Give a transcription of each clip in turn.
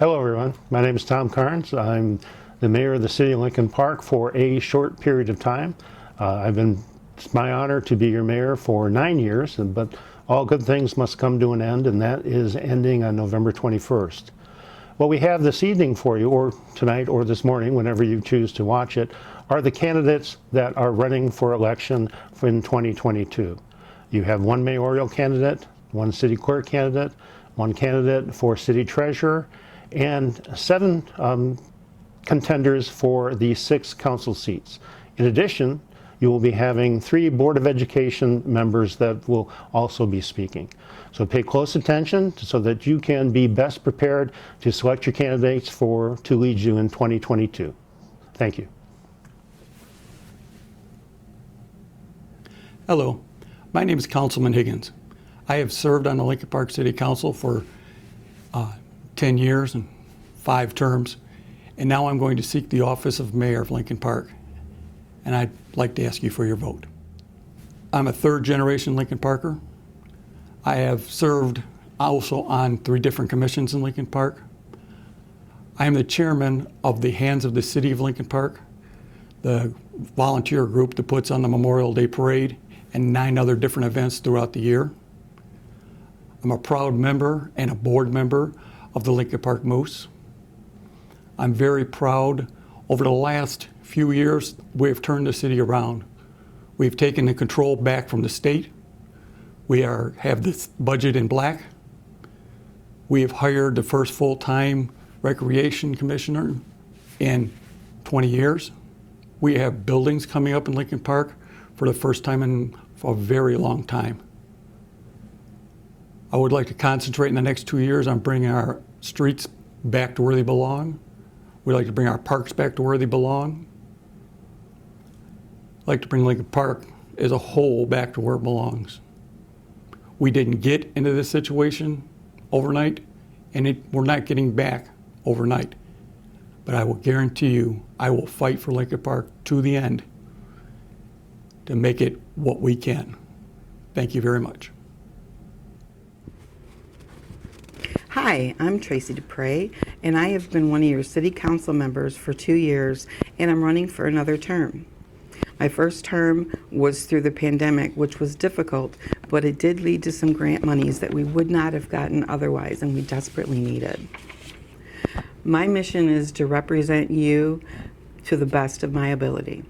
Hello everyone, my name is Tom Carnes. I'm the mayor of the city of Lincoln Park for a short period of time. It's my honor to be your mayor for 9 years, but all good things must come to an end, and that is ending on November 21st. What we have this evening for you, or tonight or this morning, whenever you choose to watch it, are the candidates that are running for election in 2022. You have one mayoral candidate, one city clerk candidate, one candidate for city treasurer, and 7 contenders for the 6 council seats. In addition, you will be having 3 Board of Education members that will also be speaking. So pay close attention so that you can be best prepared to select your candidates to lead you in 2022. Thank you. Hello, my name is Councilman Higgins. I have served on the Lincoln Park City Council for 10 years and 5 terms, and now I'm going to seek the office of Mayor of Lincoln Park, and I'd like to ask you for your vote. I'm a 3rd generation Lincoln Parker. I have served also on 3 different commissions in Lincoln Park. I am the chairman of the Hands of the City of Lincoln Park, the volunteer group that puts on the Memorial Day Parade and 9 other different events throughout the year. I'm a proud member and a board member of the Lincoln Park Moose. I'm very proud. Over the last few years, we have turned the city around. We've taken the control back from the state. We have this budget in black. We have hired the first full-time recreation commissioner in 20 years. We have buildings coming up in Lincoln Park for the first time in a very long time. I would like to concentrate in the next 2 years on bringing our streets back to where they belong. We'd like to bring our parks back to where they belong. I'd like to bring Lincoln Park as a whole back to where it belongs. We didn't get into this situation overnight, and we're not getting back overnight. But I will guarantee you, I will fight for Lincoln Park to the end to make it what we can. Thank you very much. Hi, I'm Tracy Duprey, and I have been one of your city council members for 2 years, and I'm running for another term. My first term was through the pandemic, which was difficult, but it did lead to some grant monies that we would not have gotten otherwise, and we desperately needed. My mission is to represent you to the best of my ability.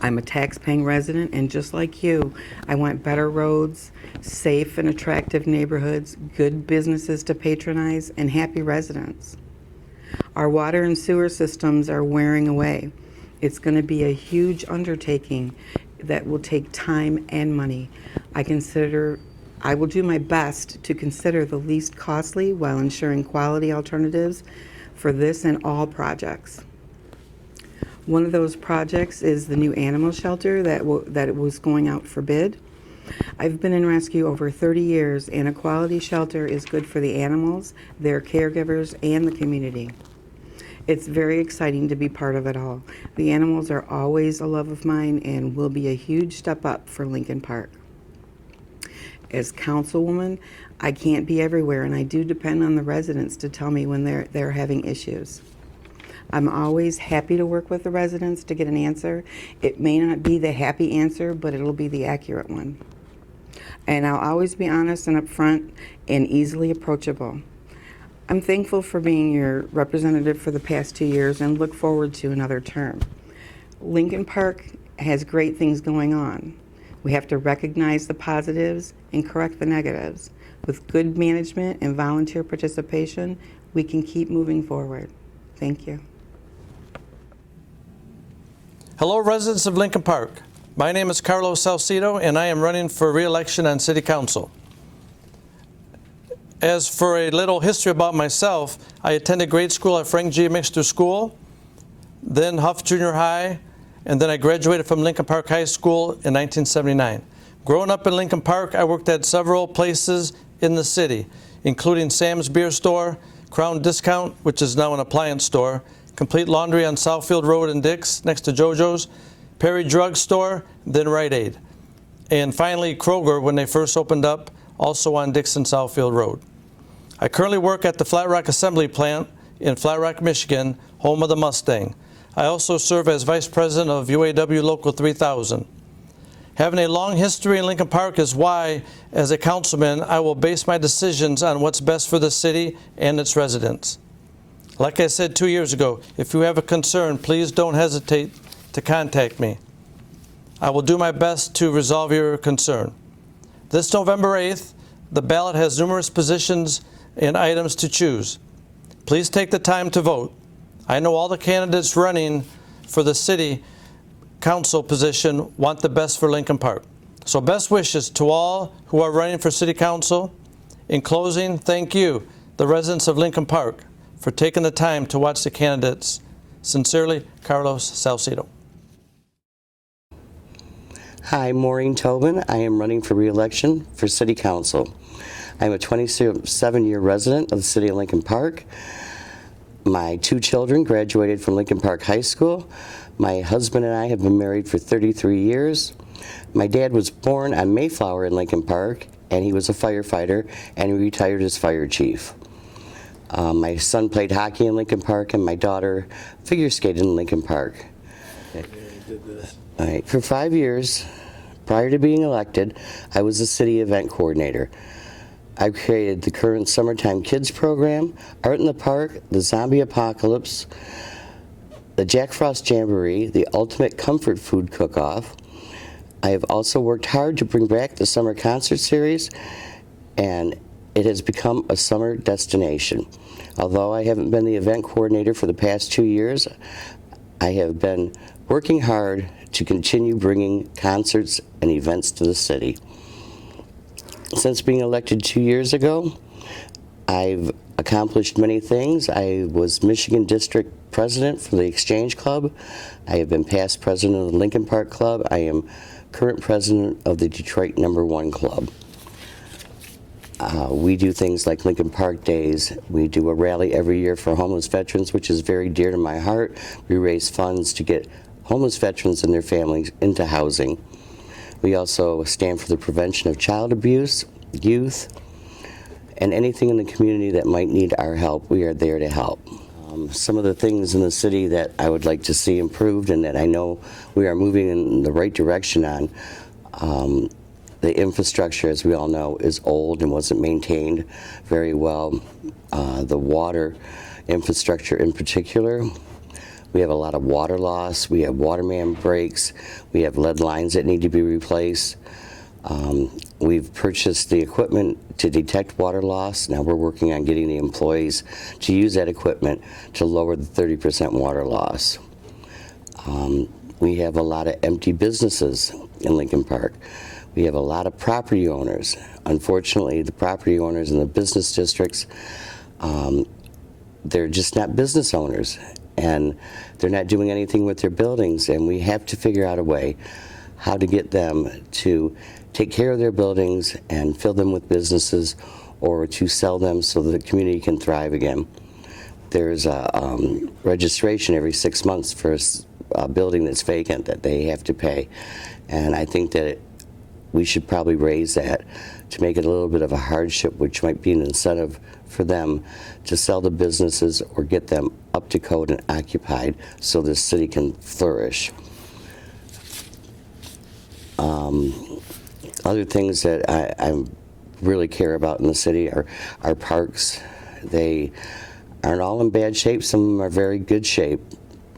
I'm a tax-paying resident, and just like you, I want better roads, safe and attractive neighborhoods, good businesses to patronize, and happy residents. Our water and sewer systems are wearing away. It's going to be a huge undertaking that will take time and money. I will do my best to consider the least costly while ensuring quality alternatives for this and all projects. One of those projects is the new animal shelter that was going out for bid. I've been in rescue over 30 years, and a quality shelter is good for the animals, their caregivers, and the community. It's very exciting to be part of it all. The animals are always a love of mine and will be a huge step up for Lincoln Park. As councilwoman, I can't be everywhere, and I do depend on the residents to tell me when they're having issues. I'm always happy to work with the residents to get an answer. It may not be the happy answer, but it'll be the accurate one. And I'll always be honest and upfront and easily approachable. I'm thankful for being your representative for the past 2 years and look forward to another term. Lincoln Park has great things going on. We have to recognize the positives and correct the negatives. With good management and volunteer participation, we can keep moving forward. Thank you. Hello, residents of Lincoln Park. My name is Carlos Salcido, and I am running for re-election on City Council. As for a little history about myself, I attended grade school at Frank G. Mixter School, then Huff Junior High, and then I graduated from Lincoln Park High School in 1979. Growing up in Lincoln Park, I worked at several places in the city, including Sam's Beer Store, Crown Discount, which is now an appliance store, Complete Laundry on Southfield Road in Dix, next to JoJo's, Perry Drug Store, then Rite Aid, and finally Kroger when they first opened up, also on Dix and Southfield Road. I currently work at the Flat Rock Assembly Plant in Flat Rock, Michigan, home of the Mustang. I also serve as Vice President of UAW Local 3000. Having a long history in Lincoln Park is why, as a councilman, I will base my decisions on what's best for the city and its residents. Like I said 2 years ago, if you have a concern, please don't hesitate to contact me. I will do my best to resolve your concern. This November 8th, the ballot has numerous positions and items to choose. Please take the time to vote. I know all the candidates running for the city council position want the best for Lincoln Park. So best wishes to all who are running for city council. In closing, thank you, the residents of Lincoln Park, for taking the time to watch the candidates. Sincerely, Carlos Salcido. Hi, Maureen Tobin. I am running for re-election for City Council. I'm a 27-year resident of the City of Lincoln Park. My 2 children graduated from Lincoln Park High School. My husband and I have been married for 33 years. My dad was born on Mayflower in Lincoln Park, and he was a firefighter, and he retired as fire chief. My son played hockey in Lincoln Park, and my daughter figure skated in Lincoln Park. All right. For 5 years, prior to being elected, I was the city event coordinator. I created the current Summertime Kids program, Art in the Park, the Zombie Apocalypse, the Jack Frost Jamboree, the Ultimate Comfort Food Cook-Off. I have also worked hard to bring back the Summer Concert Series, and it has become a summer destination. Although I haven't been the event coordinator for the past 2 years, I have been working hard to continue bringing concerts and events to the city. Since being elected 2 years ago, I've accomplished many things. I was Michigan District President for the Exchange Club. I have been past president of the Lincoln Park Club. I am current president of the Detroit No. 1 Club. We do things like Lincoln Park Days. We do a rally every year for homeless veterans, which is very dear to my heart. We raise funds to get homeless veterans and their families into housing. We also stand for the prevention of child abuse, youth, and anything in the community that might need our help. We are there to help. Some of the things in the city that I would like to see improved and that I know we are moving in the right direction on. The infrastructure, as we all know, is old and wasn't maintained very well. The water infrastructure in particular, we have a lot of water loss. We have water main breaks. We have lead lines that need to be replaced. We've purchased the equipment to detect water loss. Now we're working on getting the employees to use that equipment to lower the 30% water loss. We have a lot of empty businesses in Lincoln Park. We have a lot of property owners. Unfortunately, the property owners in the business districts, they're just not business owners, and they're not doing anything with their buildings, and we have to figure out a way how to get them to take care of their buildings and fill them with businesses or to sell them so that the community can thrive again. There's a registration every 6 months for a building that's vacant that they have to pay, and I think that we should probably raise that to make it a little bit of a hardship, which might be an incentive for them to sell the businesses or get them up to code and occupied so the city can flourish. Other things that I really care about in the city are our parks. They aren't all in bad shape. Some of them are very good shape.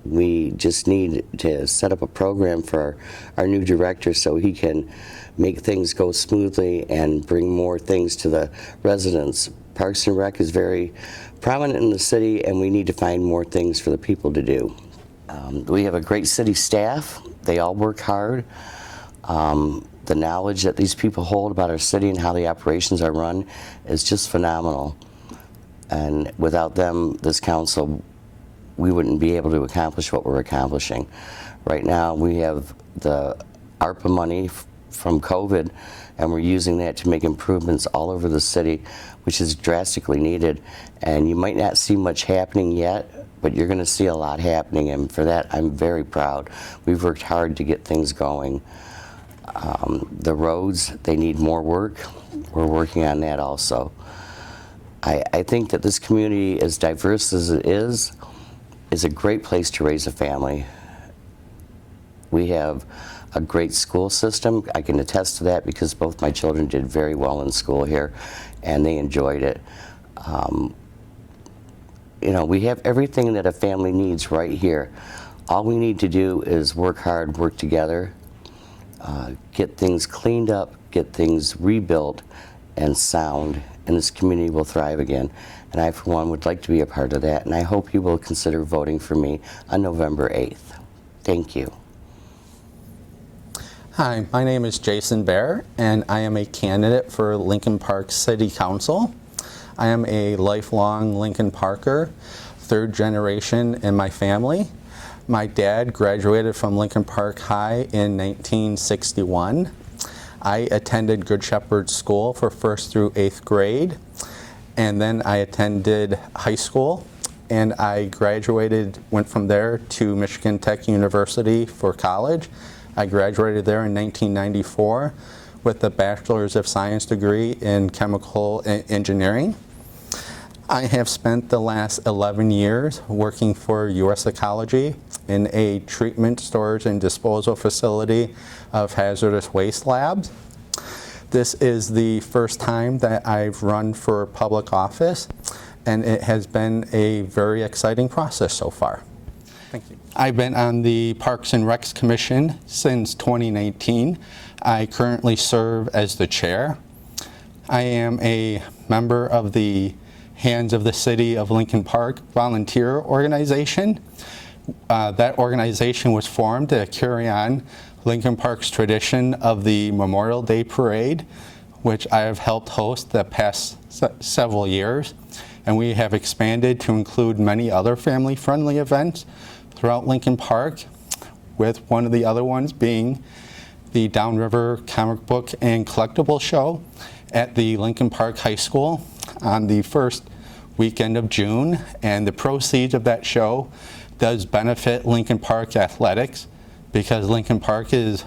We just need to set up a program for our new director so he can make things go smoothly and bring more things to the residents. Parks and Rec is very prominent in the city, and we need to find more things for the people to do. We have a great city staff. They all work hard. The knowledge that these people hold about our city and how the operations are run is just phenomenal. And without them, this council, we wouldn't be able to accomplish what we're accomplishing. Right now, we have the ARPA money from COVID, and we're using that to make improvements all over the city, which is drastically needed. And you might not see much happening yet, but you're going to see a lot happening, and for that, I'm very proud. We've worked hard to get things going. The roads, they need more work. We're working on that also. I think that this community, as diverse as it is a great place to raise a family. We have a great school system. I can attest to that because both my children did very well in school here, and they enjoyed it. You know, we have everything that a family needs right here. All we need to do is work hard, work together, get things cleaned up, get things rebuilt and sound, and this community will thrive again. And I, for one, would like to be a part of that, and I hope you will consider voting for me on November 8th. Thank you. Hi, my name is Jason Bear, and I am a candidate for Lincoln Park City Council. I am a lifelong Lincoln Parker, third generation in my family. My dad graduated from Lincoln Park High in 1961. I attended Good Shepherd School for 1st through 8th grade, and then I attended high school, and I graduated, went from there to Michigan Tech University for college. I graduated there in 1994 with a Bachelor's of Science degree in Chemical Engineering. I have spent the last 11 years working for U.S. Ecology in a treatment, storage, and disposal facility of hazardous waste labs. This is the first time that I've run for public office, and it has been a very exciting process so far. Thank you. I've been on the Parks and Recs Commission since 2019. I currently serve as the chair. I am a member of the Hands of the City of Lincoln Park volunteer organization. That organization was formed to carry on Lincoln Park's tradition of the Memorial Day Parade, which I have helped host the past several years. And we have expanded to include many other family-friendly events throughout Lincoln Park, with one of the other ones being the Downriver Comic Book and Collectible Show at the Lincoln Park High School on the first weekend of June. And the proceeds of that show does benefit Lincoln Park athletics, because Lincoln Park is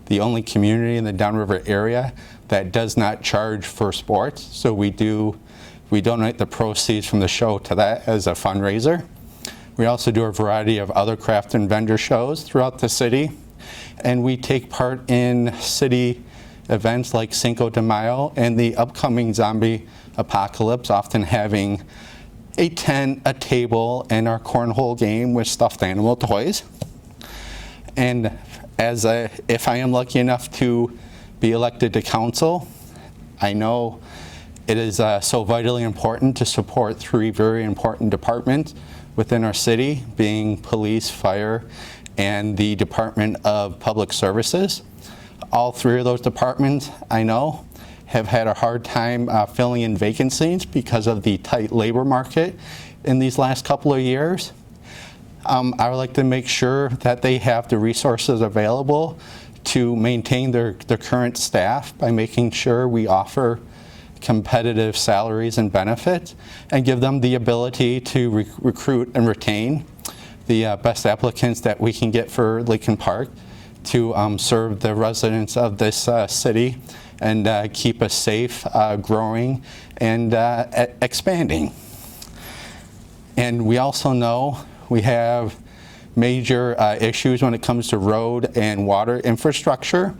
the only community in the Downriver area that does not charge for sports. So we donate the proceeds from the show to that as a fundraiser. We also do a variety of other craft and vendor shows throughout the city, and we take part in city events like Cinco de Mayo and the upcoming zombie apocalypse, often having a tent, a table, and our cornhole game with stuffed animal toys. And if I am lucky enough to be elected to council, I know it is so vitally important to support three very important departments within our city, being police, fire, and the Department of Public Services. All three of those departments, I know, have had a hard time filling in vacancies because of the tight labor market in these last couple of years. I would like to make sure that they have the resources available to maintain their current staff by making sure we offer competitive salaries and benefits, and give them the ability to recruit and retain the best applicants that we can get for Lincoln Park to serve the residents of this city and keep us safe, growing, and expanding. And we also know we have major issues when it comes to road and water infrastructure.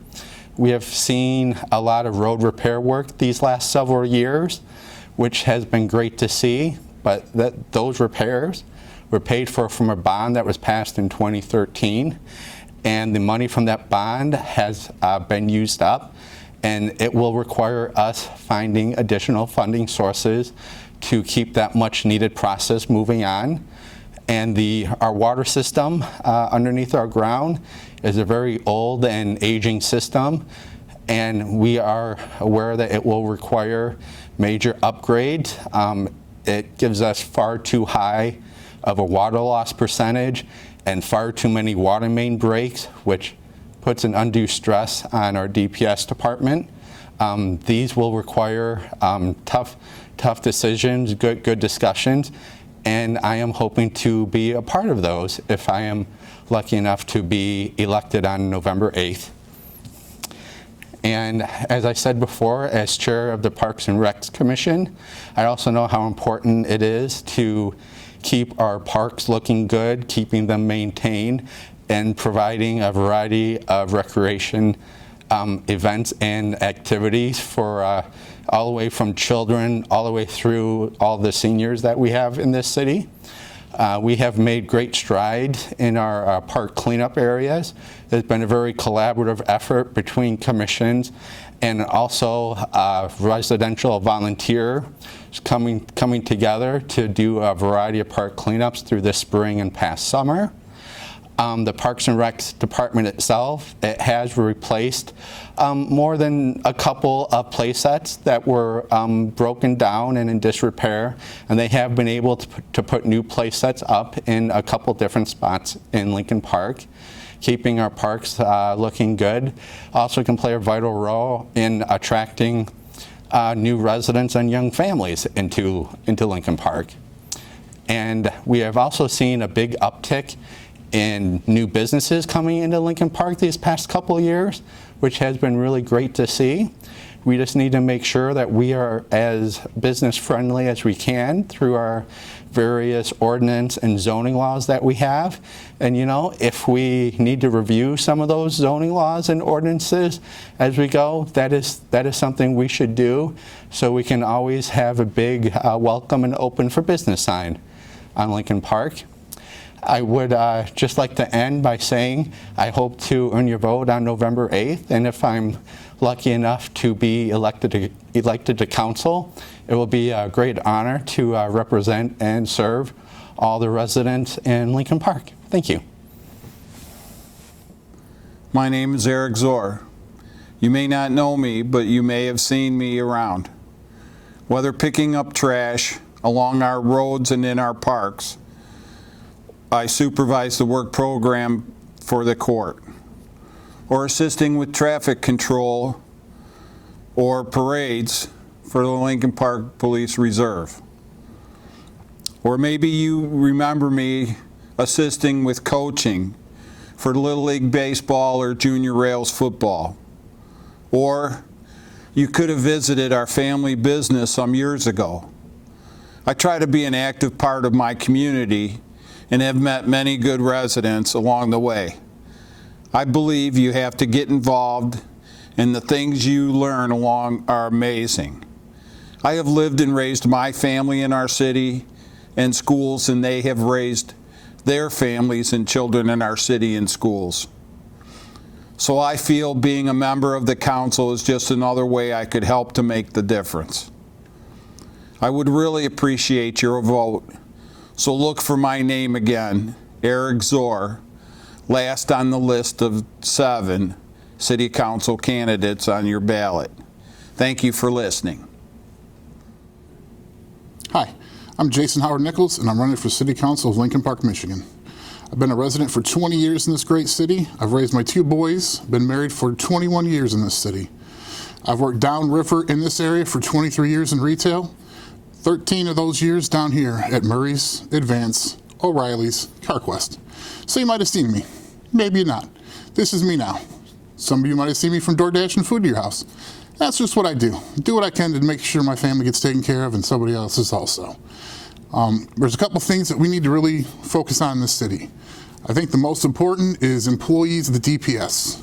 We have seen a lot of road repair work these last several years, which has been great to see, but those repairs were paid for from a bond that was passed in 2013, and the money from that bond has been used up, and it will require us finding additional funding sources to keep that much needed process moving on. And our water system underneath our ground is a very old and aging system, and we are aware that it will require major upgrades. It gives us far too high of a water loss percentage and far too many water main breaks, which puts an undue stress on our DPS department. These will require tough decisions, good discussions, and I am hoping to be a part of those if I am lucky enough to be elected on November 8th. And as I said before, as chair of the Parks and Recs Commission, I also know how important it is to keep our parks looking good, keeping them maintained, and providing a variety of recreation events and activities for all the way from children all the way through all the seniors that we have in this city. We have made great strides in our park cleanup areas. There's been a very collaborative effort between commissions and also residential volunteers coming together to do a variety of park cleanups through this spring and past summer. The Parks and Recs department itself, it has replaced more than a couple of play sets that were broken down and in disrepair, and they have been able to put new play sets up in a couple different spots in Lincoln Park, keeping our parks looking good. Also can play a vital role in attracting new residents and young families into Lincoln Park. And we have also seen a big uptick in new businesses coming into Lincoln Park these past couple of years, which has been really great to see. We just need to make sure that we are as business friendly as we can through our various ordinance and zoning laws that we have. And you know, if we need to review some of those zoning laws and ordinances as we go, that is something we should do, so we can always have a big welcome and open for business sign on Lincoln Park. I would just like to end by saying I hope to earn your vote on November 8th, and if I'm lucky enough to be elected to council, it will be a great honor to represent and serve all the residents in Lincoln Park. Thank you. My name is Eric Zor. You may not know me, but you may have seen me around. Whether picking up trash along our roads and in our parks, I supervise the work program for the court, or assisting with traffic control or parades for the Lincoln Park Police Reserve. Or maybe you remember me assisting with coaching for Little League Baseball or Junior Rails football. Or you could have visited our family business some years ago. I try to be an active part of my community and have met many good residents along the way. I believe you have to get involved, and the things you learn along are amazing. I have lived and raised my family in our city and schools, and they have raised their families and children in our city and schools. So I feel being a member of the council is just another way I could help to make the difference. I would really appreciate your vote. So look for my name again, Eric Zor, last on the list of 7 city council candidates on your ballot. Thank you for listening. Hi, I'm Jason Howard Nichols, and I'm running for City Council of Lincoln Park, Michigan. I've been a resident for 20 years in this great city. I've raised my 2 boys, been married for 21 years in this city. I've worked downriver in this area for 23 years in retail. 13 of those years down here at Murray's, Advance, O'Reilly's, CarQuest. So you might have seen me, maybe not. This is me now. Some of you might have seen me from DoorDash and food to your house. That's just what I do. Do what I can to make sure my family gets taken care of and somebody else's also. There's a couple things that we need to really focus on in this city. I think the most important is employees of the DPS.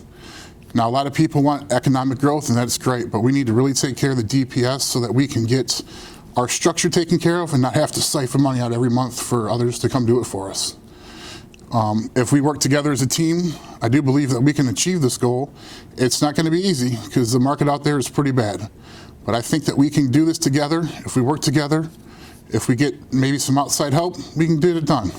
Now, a lot of people want economic growth, and that's great, but we need to really take care of the DPS so that we can get our structure taken care of and not have to siphon money out every month for others to come do it for us. If we work together as a team, I do believe that we can achieve this goal. It's not going to be easy because the market out there is pretty bad. But I think that we can do this together. If we work together, if we get maybe some outside help, we can get it done.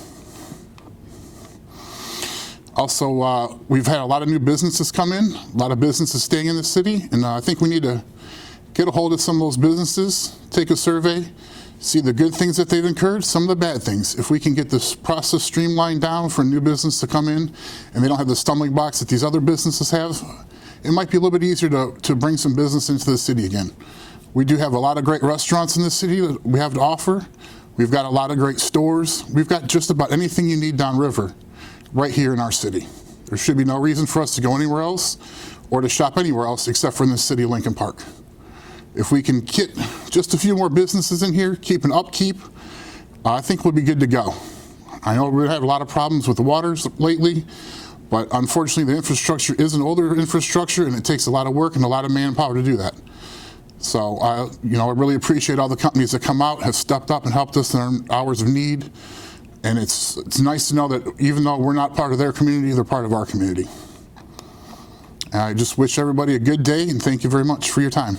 Also, we've had a lot of new businesses come in, a lot of businesses staying in the city, and I think we need to get a hold of some of those businesses, take a survey, see the good things that they've incurred, some of the bad things. If we can get this process streamlined down for a new business to come in and they don't have the stumbling blocks that these other businesses have, it might be a little bit easier to bring some business into the city again. We do have a lot of great restaurants in the city that we have to offer. We've got a lot of great stores. We've got just about anything you need downriver right here in our city. There should be no reason for us to go anywhere else or to shop anywhere else except for in the city of Lincoln Park. If we can get just a few more businesses in here, keep an upkeep, I think we'll be good to go. I know we have a lot of problems with the waters lately, but unfortunately the infrastructure is an older infrastructure and it takes a lot of work and a lot of manpower to do that. So, I really appreciate all the companies that come out, have stepped up and helped us in our hours of need. And it's nice to know that even though we're not part of their community, they're part of our community. And I just wish everybody a good day and thank you very much for your time.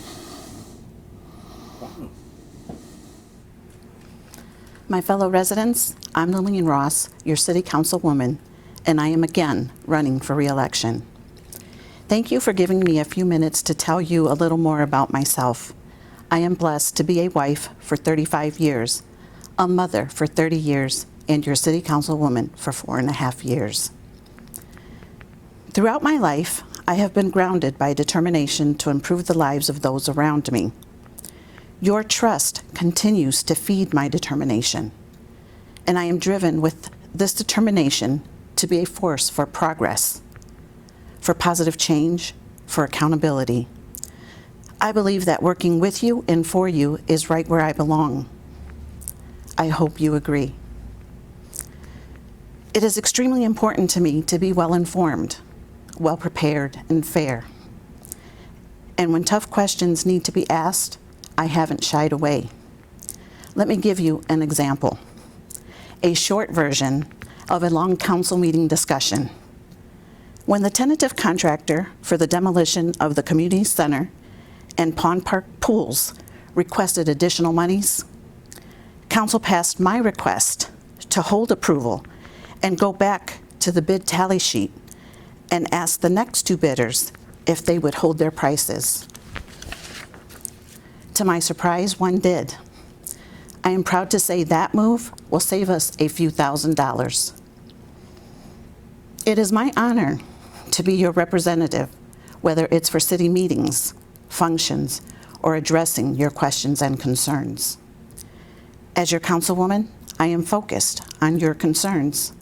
My fellow residents, I'm Lillian Ross, your City Councilwoman, and I am again running for re-election. Thank you for giving me a few minutes to tell you a little more about myself. I am blessed to be a wife for 35 years, a mother for 30 years, and your City Councilwoman for 4.5 years. Throughout my life, I have been grounded by determination to improve the lives of those around me. Your trust continues to feed my determination, and I am driven with this determination to be a force for progress, for positive change, for accountability. I believe that working with you and for you is right where I belong. I hope you agree. It is extremely important to me to be well-informed, well-prepared, and fair. And when tough questions need to be asked, I haven't shied away. Let me give you an example, a short version of a long council meeting discussion. When the tentative contractor for the demolition of the community center and Pond Park pools requested additional monies, council passed my request to hold approval and go back to the bid tally sheet and ask the next two bidders if they would hold their prices. To my surprise, one did. I am proud to say that move will save us a few $1,000s. It is my honor to be your representative, whether it's for city meetings, functions, or addressing your questions and concerns. As your councilwoman, I am focused on your concerns.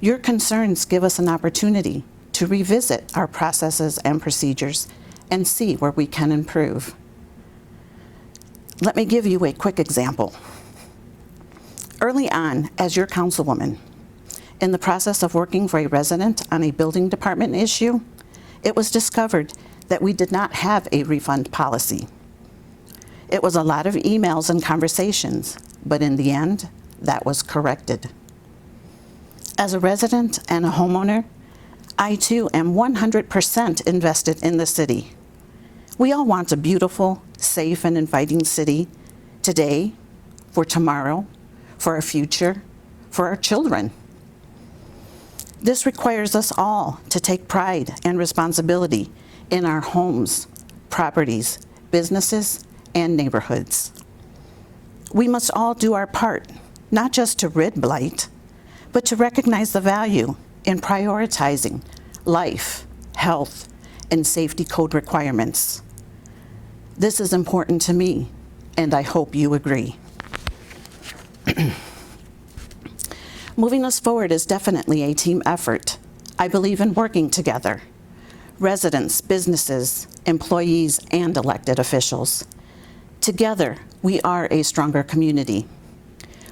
Your concerns give us an opportunity to revisit our processes and procedures and see where we can improve. Let me give you a quick example. Early on, as your councilwoman, in the process of working for a resident on a building department issue, it was discovered that we did not have a refund policy. It was a lot of emails and conversations, but in the end, that was corrected. As a resident and a homeowner, I too am 100% invested in the city. We all want a beautiful, safe, and inviting city today, for tomorrow, for our future, for our children. This requires us all to take pride and responsibility in our homes, properties, businesses, and neighborhoods. We must all do our part, not just to rid blight, but to recognize the value in prioritizing life, health, and safety code requirements. This is important to me, and I hope you agree. Moving us forward is definitely a team effort. I believe in working together. Residents, businesses, employees, and elected officials. Together, we are a stronger community.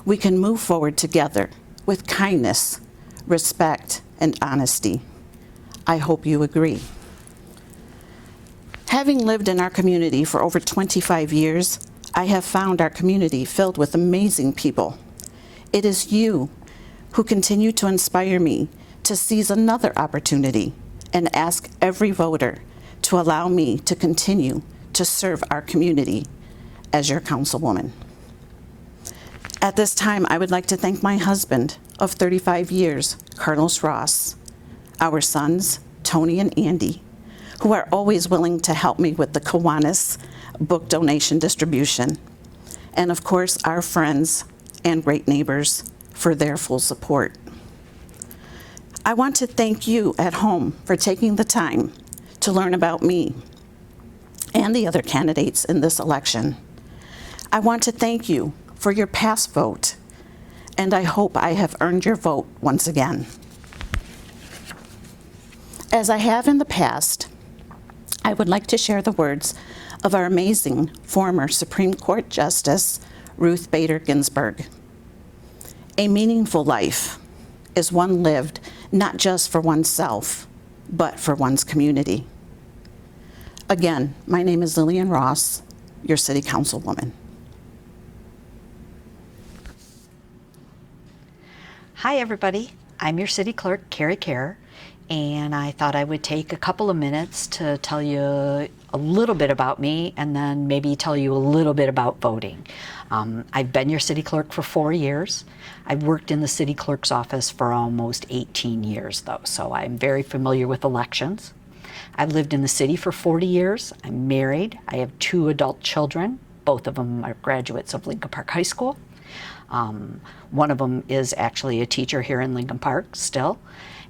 We can move forward together with kindness, respect, and honesty. I hope you agree. Having lived in our community for over 25 years, I have found our community filled with amazing people. It is you who continue to inspire me to seize another opportunity and ask every voter to allow me to continue to serve our community as your councilwoman. At this time, I would like to thank my husband of 35 years, Carlos Ross, our sons, Tony and Andy, who are always willing to help me with the Kiwanis book donation distribution, and of course, our friends and great neighbors for their full support. I want to thank you at home for taking the time to learn about me and the other candidates in this election. I want to thank you for your past vote, and I hope I have earned your vote once again. As I have in the past, I would like to share the words of our amazing former Supreme Court Justice, Ruth Bader Ginsburg. A meaningful life is one lived not just for oneself, but for one's community. Again, my name is Lillian Ross, your City Councilwoman. Hi, everybody. I'm your City Clerk, Carrie Kerr, and I thought I would take a couple of minutes to tell you a little bit about me and then maybe tell you a little bit about voting. I've been your City Clerk for 4 years. I've worked in the City Clerk's office for almost 18 years, though, so I'm very familiar with elections. I've lived in the city for 40 years. I'm married. I have 2 adult children. Both of them are graduates of Lincoln Park High School. One of them is actually a teacher here in Lincoln Park still.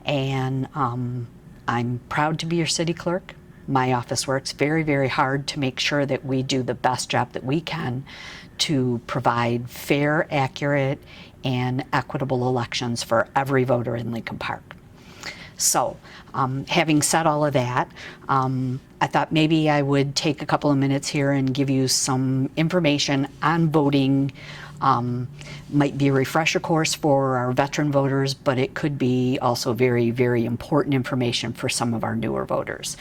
And I'm proud to be your city clerk. My office works very, very hard to make sure that we do the best job that we can to provide fair, accurate, and equitable elections for every voter in Lincoln Park. So, having said all of that, I thought maybe I would take a couple of minutes here and give you some information on voting. Might be a refresher course for our veteran voters, but it could be also very, very important information for some of our newer voters.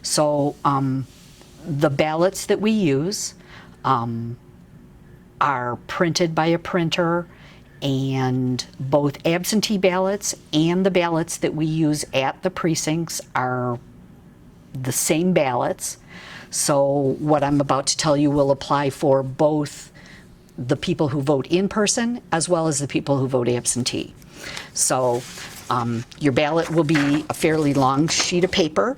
So the ballots that we use are printed by a printer, and both absentee ballots and the ballots that we use at the precincts are the same ballots. So what I'm about to tell you will apply for both the people who vote in person as well as the people who vote absentee. So your ballot will be a fairly long sheet of paper.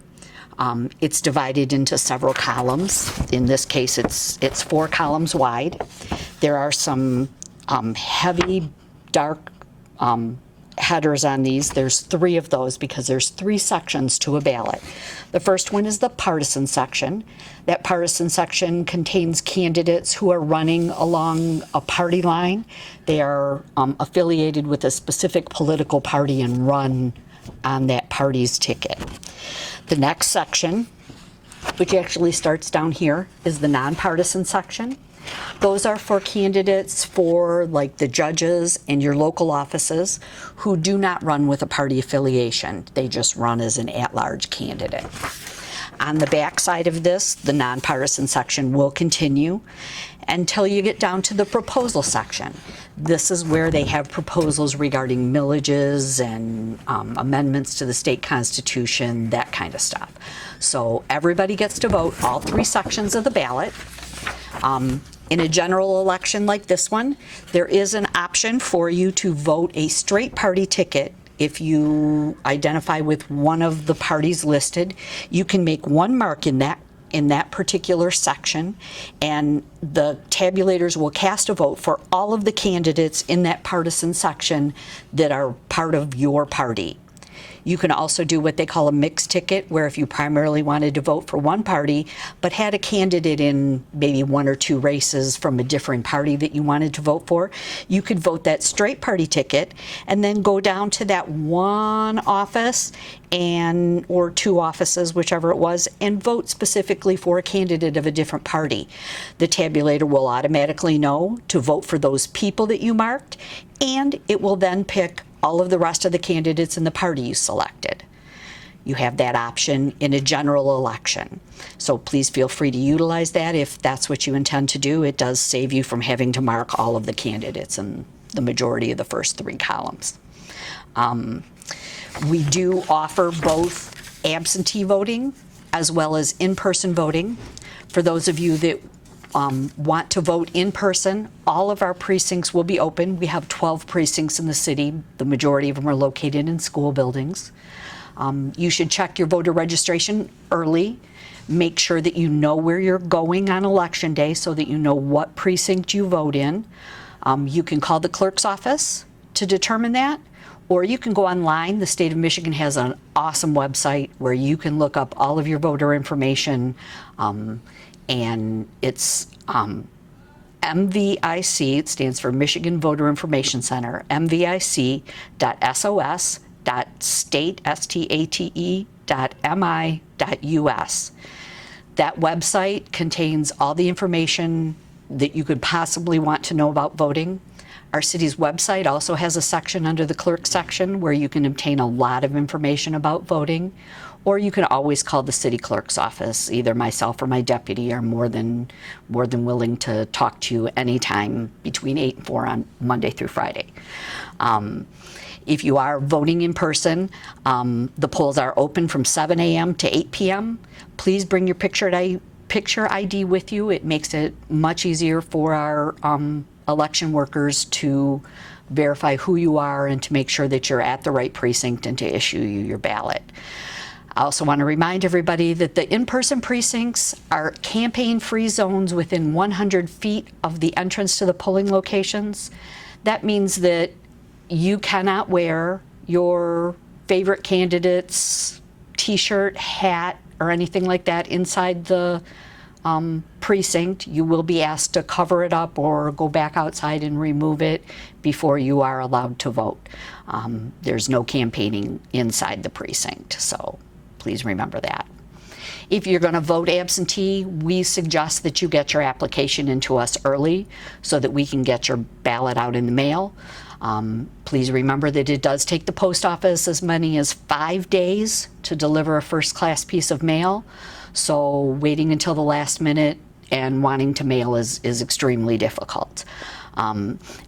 It's divided into several columns. In this case, it's 4 columns wide. There are some heavy, dark headers on these. There's 3 of those because there's 3 sections to a ballot. The first one is the partisan section. That partisan section contains candidates who are running along a party line. They are affiliated with a specific political party and run on that party's ticket. The next section, which actually starts down here, is the nonpartisan section. Those are for candidates for like the judges and your local offices who do not run with a party affiliation. They just run as an at-large candidate. On the back side of this, the nonpartisan section will continue until you get down to the proposal section. This is where they have proposals regarding millages and amendments to the state constitution, that kind of stuff. So everybody gets to vote all 3 sections of the ballot. In a general election like this one, there is an option for you to vote a straight party ticket. If you identify with one of the parties listed, you can make one mark in that particular section, and the tabulators will cast a vote for all of the candidates in that partisan section that are part of your party. You can also do what they call a mixed ticket, where if you primarily wanted to vote for one party, but had a candidate in maybe 1 or 2 races from a different party that you wanted to vote for, you could vote that straight party ticket and then go down to that one office or 2 offices, whichever it was, and vote specifically for a candidate of a different party. The tabulator will automatically know to vote for those people that you marked, and it will then pick all of the rest of the candidates in the party you selected. You have that option in a general election. So please feel free to utilize that if that's what you intend to do. It does save you from having to mark all of the candidates in the majority of the first 3 columns. We do offer both absentee voting as well as in-person voting. For those of you that want to vote in person, all of our precincts will be open. We have 12 precincts in the city. The majority of them are located in school buildings. You should check your voter registration early. Make sure that you know where you're going on election day so that you know what precinct you vote in. You can call the clerk's office to determine that, or you can go online. The state of Michigan has an awesome website where you can look up all of your voter information, and it's MVIC, it stands for Michigan Voter Information Center, mvic.sos.state.mi.us. That website contains all the information that you could possibly want to know about voting. Our city's website also has a section under the clerk section where you can obtain a lot of information about voting, or you can always call the city clerk's office. Either myself or my deputy are more than willing to talk to you anytime between 8 and 4 on Monday through Friday. If you are voting in person, the polls are open from 7 a.m. to 8 p.m. Please bring your picture ID with you. It makes it much easier for our election workers to verify who you are and to make sure that you're at the right precinct and to issue you your ballot. I also want to remind everybody that the in-person precincts are campaign-free zones within 100 feet of the entrance to the polling locations. That means that you cannot wear your favorite candidate's t-shirt, hat, or anything like that inside the precinct. You will be asked to cover it up or go back outside and remove it before you are allowed to vote. There's no campaigning inside the precinct, so please remember that. If you're going to vote absentee, we suggest that you get your application into us early so that we can get your ballot out in the mail. Please remember that it does take the post office as many as 5 days to deliver a first-class piece of mail. So waiting until the last minute and wanting to mail is extremely difficult.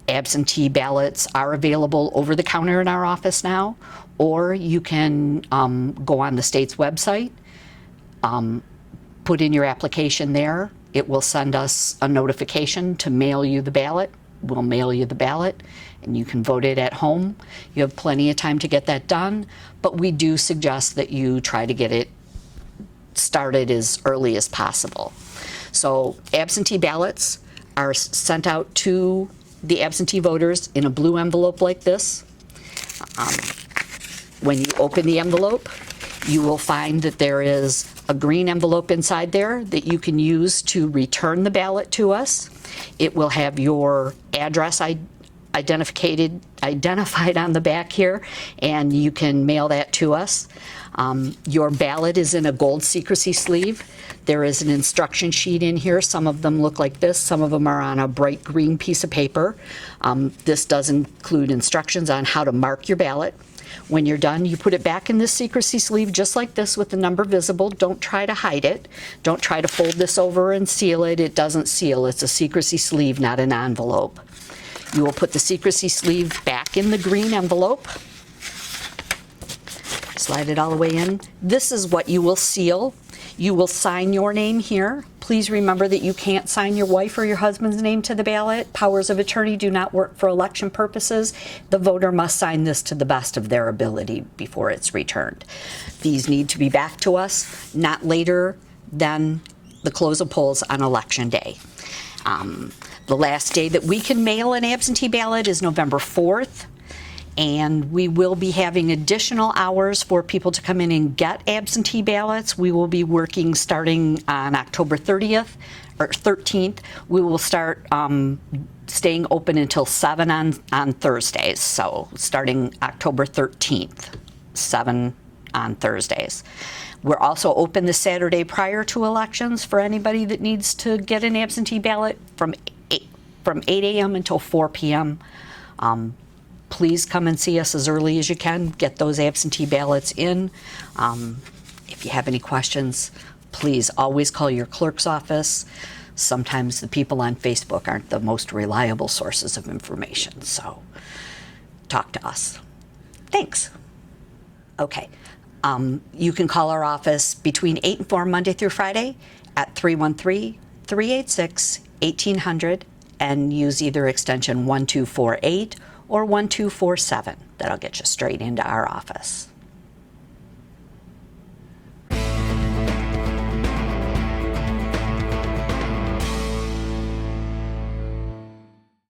Absentee ballots are available over the counter in our office now, or you can go on the state's website, put in your application there. It will send us a notification to mail you the ballot. We'll mail you the ballot and you can vote it at home. You have plenty of time to get that done, but we do suggest that you try to get it started as early as possible. So absentee ballots are sent out to the absentee voters in a blue envelope like this. When you open the envelope, you will find that there is a green envelope inside there that you can use to return the ballot to us. It will have your address identified on the back here, and you can mail that to us. Your ballot is in a gold secrecy sleeve. There is an instruction sheet in here. Some of them look like this. Some of them are on a bright green piece of paper. This does include instructions on how to mark your ballot. When you're done, you put it back in this secrecy sleeve just like this with the number visible. Don't try to hide it. Don't try to fold this over and seal it. It doesn't seal. It's a secrecy sleeve, not an envelope. You will put the secrecy sleeve back in the green envelope. Slide it all the way in. This is what you will seal. You will sign your name here. Please remember that you can't sign your wife or your husband's name to the ballot. Powers of attorney do not work for election purposes. The voter must sign this to the best of their ability before it's returned. These need to be back to us not later than the close of polls on election day. The last day that we can mail an absentee ballot is November 4th. And we will be having additional hours for people to come in and get absentee ballots. We will be working starting on October 30th or 13th. We will start staying open until 7 on Thursdays. So starting October 13th, 7 on Thursdays. We're also open the Saturday prior to elections for anybody that needs to get an absentee ballot from 8 a.m. until 4 p.m. Please come and see us as early as you can. Get those absentee ballots in. If you have any questions, please always call your clerk's office. Sometimes the people on Facebook aren't the most reliable sources of information, so talk to us. Thanks. Okay. You can call our office between 8 and 4 Monday through Friday at 313-386-1800 and use either extension 1248 or 1247. That'll get you straight into our office.